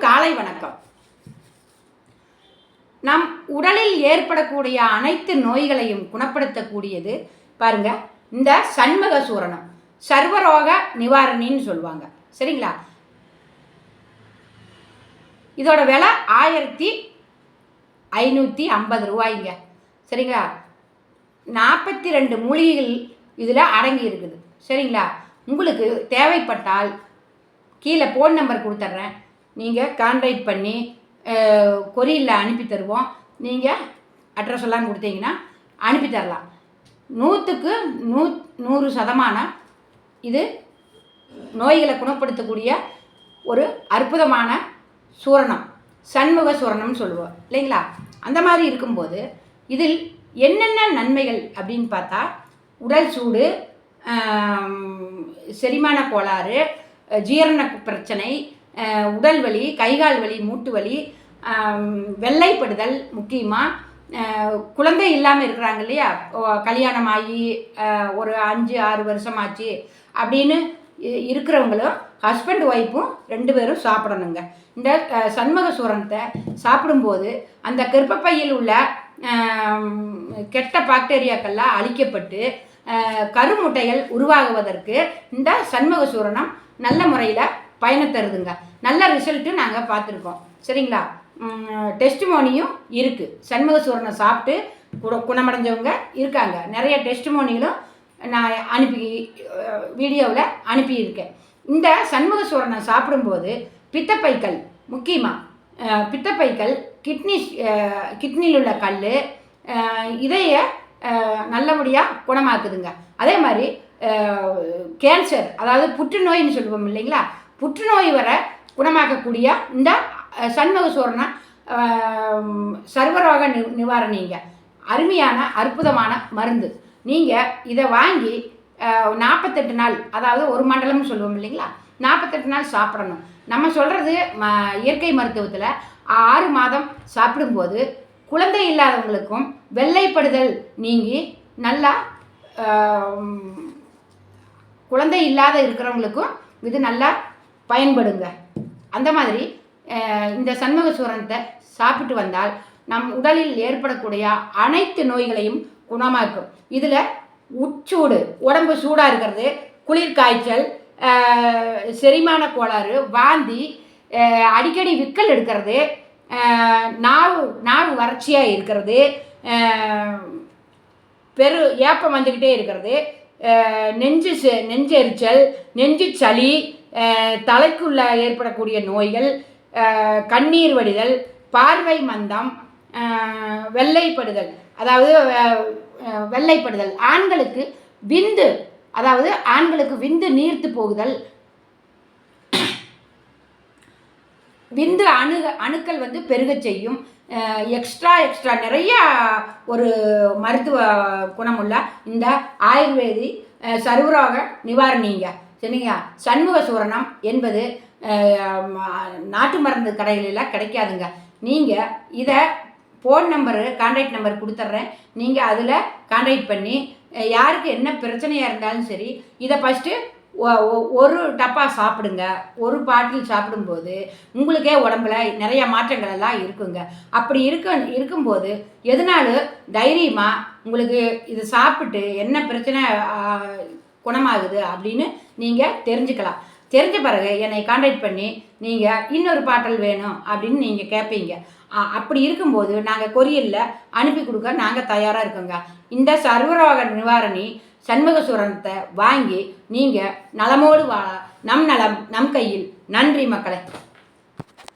காலை வணக்கம். நம் உடலில் ஏற்படக்கூடிய அனைத்து நோய்களையும் குணப்படுத்தக்கூடியது பாருங்க இந்த சண்மக சூரணம், சர்வரோக நிவாரணின்னு சொல்லுவாங்க. சரிங்களா? இதோட விலை 1550 ரூபாய்ங்க. சரிங்களா? 42 மூலிகைகள் இதில் அடங்கி இருக்குது. சரிங்களா? உங்களுக்கு தேவைப்பட்டால் கீழே ஃபோன் நம்பர் கொடுத்துட்றேன், நீங்கள் கான்டாக்ட் பண்ணி கொரியரில் அனுப்பி தருவோம். நீங்கள் அட்ரஸ் எல்லாம் கொடுத்தீங்கன்னா அனுப்பி தரலாம். 100க்கு 100% இது நோய்களை குணப்படுத்தக்கூடிய ஒரு அற்புதமான சூரணம், சண்முக சூரணம்னு சொல்லுவோம் இல்லைங்களா? அந்த மாதிரி இருக்கும்போது இதில் என்னென்ன நன்மைகள் அப்படின்னு பார்த்தா, உடல் சூடு, செரிமான கோளாறு, ஜீரண பிரச்சனை, உடல் வலி, கைகால் வலி, மூட்டு வலி, வெள்ளைப்படுதல், முக்கியமாக குழந்தை இல்லாமல் இருக்கிறாங்க இல்லையா, கல்யாணம் ஆகி ஒரு 5-6 வருஷம் ஆச்சு அப்படின்னு இருக்கிறவங்களும் ஹஸ்பண்ட் ஒய்ஃபும் 2 பேரும் சாப்பிடணுங்க. இந்த சண்முக சூரணத்தை சாப்பிடும்போது அந்த கர்ப்பப்பையில் உள்ள கெட்ட பாக்டீரியாக்கள்லாம் அழிக்கப்பட்டு கருமுட்டைகள் உருவாகுவதற்கு இந்த சண்முக சூரணம் நல்ல முறையில் பயணம் தருதுங்க. நல்ல ரிசல்ட்டு நாங்கள் பார்த்துருக்கோம். சரிங்களா? டெஸ்டிமோனியும் இருக்குது. சண்முக சூரணம் சாப்பிட்டு குணமடைஞ்சவங்க இருக்காங்க. நிறைய டெஸ்டிமோனிகளும் நான் வீடியோவில் அனுப்பியிருக்கேன். இந்த சண்முக சூரணம் சாப்பிடும்போது பித்தப்பைகள், முக்கியமாக பித்தப்பைகள், கிட்னியில் உள்ள கல், இதைய நல்லபடியாக குணமாக்குதுங்க. அதே மாதிரி கேன்சர், அதாவது புற்றுநோயின்னு சொல்லுவோம் இல்லைங்களா, புற்றுநோய் வர குணமாக்கக்கூடிய இந்த சண்முக சூரணம் சர்வரோக நிவாரணிங்க. அருமையான அற்புதமான மருந்து. நீங்கள் இதை வாங்கி 48 நாள், அதாவது ஒரு மண்டலம்னு சொல்லுவோம் இல்லைங்களா, 48 நாள் சாப்பிடணும். நம்ம சொல்கிறது இயற்கை மருத்துவத்தில் 6 மாதம் சாப்பிடும்போது குழந்தை இல்லாதவங்களுக்கும் வெள்ளைப்படுதல் நீங்கி நல்லா குழந்தை இல்லாத இருக்கிறவங்களுக்கும் இது நல்லா பயன்படுங்க. அந்த மாதிரி இந்த சண்முக சூரணத்தை சாப்பிட்டு வந்தால் நம் உடலில் ஏற்படக்கூடிய அனைத்து நோய்களையும் குணமாக்கும். இதில் உச்சூடு, உடம்பு சூடாக இருக்கிறது, குளிர் காய்ச்சல், செரிமான கோளாறு, வாந்தி, அடிக்கடி விக்கல் எடுக்கிறது, நாவு வறட்சியாக இருக்கிறது, ஏப்பம் வந்துக்கிட்டே இருக்கிறது, நெஞ்செரிச்சல், நெஞ்சு சளி, தலைக்குள்ள ஏற்படக்கூடிய நோய்கள், கண்ணீர் வடிதல், பார்வை மந்தம், வெள்ளைப்படுதல், அதாவது வெள்ளைப்படுதல், ஆண்களுக்கு விந்து, அதாவது ஆண்களுக்கு விந்து நீர்த்து போகுதல், விந்து அணுக்கள் வந்து பெருக செய்யும். எக்ஸ்ட்ரா நிறைய ஒரு மருத்துவ குணமுள்ள இந்த ஆயுர்வேதி சர்வரோக நிவாரணிங்க. சரிங்களா? சண்முக சூரணம் என்பது நாட்டு மருந்து கடைகளெல்லாம் கிடைக்காதுங்க. நீங்கள் இதை ஃபோன் நம்பரு, கான்டாக்ட் நம்பர் கொடுத்துட்றேன், நீங்கள் அதில் கான்டாக்ட் பண்ணி யாருக்கு என்ன பிரச்சனையாக இருந்தாலும் சரி, இதை ஃபஸ்ட்டு ஒரு டப்பா சாப்பிடுங்க. ஒரு பாட்டில் சாப்பிடும்போது உங்களுக்கே உடம்புல நிறைய மாற்றங்கள் எல்லாம் இருக்குங்க. அப்படி இருக்கும்போது எதனாலும் தைரியமாக உங்களுக்கு இது சாப்பிட்டு என்ன பிரச்சனை குணமாகுது அப்படின்னு நீங்கள் தெரிஞ்சுக்கலாம். தெரிஞ்ச பிறகு என்னை கான்டாக்ட் பண்ணி நீங்கள் இன்னொரு பாட்டில் வேணும் அப்படின்னு நீங்கள் கேட்பீங்க. அப்படி இருக்கும்போது நாங்கள் கொரியரில் அனுப்பி கொடுக்க நாங்கள் தயாராக இருக்கோங்க. இந்த சர்வரோக நிவாரணி சண்முக சூரணத்தை வாங்கி நீங்கள் நலமோடு வாழ நம் நலம் நம் கையில். நன்றி மக்களே.